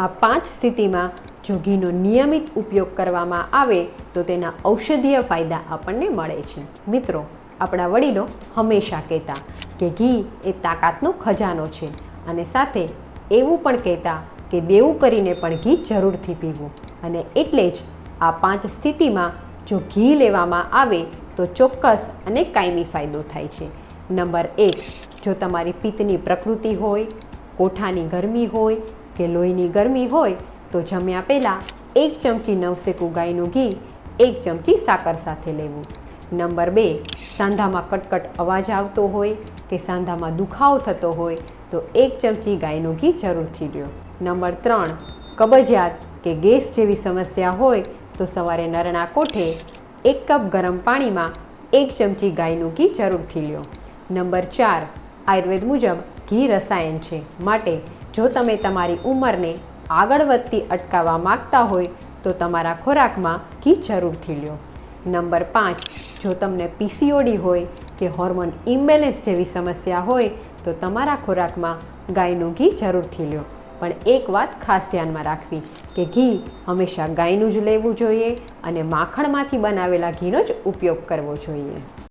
આ 5 સ્થિતિમાં જો ઘીનો નિયમિત ઉપયોગ કરવામાં આવે તો તેના ઔષધીય ફાયદા આપણને મળે છે. મિત્રો, આપણા વડીલો હંમેશા કહેતા કે ઘી એ તાકાતનો ખજાનો છે અને સાથે એવું પણ કહેતા કે દેવું કરીને પણ ઘી જરૂરથી પીવું. અને એટલે જ આ 5 સ્થિતિમાં જો ઘી લેવામાં આવે તો ચોક્કસ અને કાયમી ફાયદો થાય છે. નંબર 1, જો તમારી પિત્તની પ્રકૃતિ હોય, કોઠાની ગરમી હોય કે લોહીની ગરમી હોય તો જમ્યા પહેલાં 1 ચમચી નવશેકું ગાયનું ઘી 1 ચમચી સાકર સાથે લેવું. નંબર 2, સાંધામાં કટકટ અવાજ આવતો હોય કે સાંધામાં દુખાવો થતો હોય તો 1 ચમચી ગાયનું ઘી જરૂરથી લો. નંબર 3, કબજિયાત કે ગેસ જેવી સમસ્યા હોય તો સવારે નરણા કોઠે 1 કપ ગરમ પાણીમાં 1 ચમચી ગાયનું ઘી જરૂરથી લો. નંબર 4, આયુર્વેદ મુજબ ઘી રસાયણ છે, માટે જો તમે તમારી ઉંમરને આગળ વધતી અટકાવવા માગતા હોય તો તમારા ખોરાકમાં ઘી જરૂરથી લો. નંબર 5, જો તમને પીસીઓડી હોય કે હોર્મોન ઇમ્બેલેન્સ જેવી સમસ્યા હોય તો તમારા ખોરાકમાં ગાયનું ઘી જરૂરથી લો. પણ એક વાત ખાસ ધ્યાનમાં રાખવી કે ઘી હંમેશા ગાયનું જ લેવું જોઈએ અને માખણમાંથી બનાવેલા ઘીનો જ ઉપયોગ કરવો જોઈએ.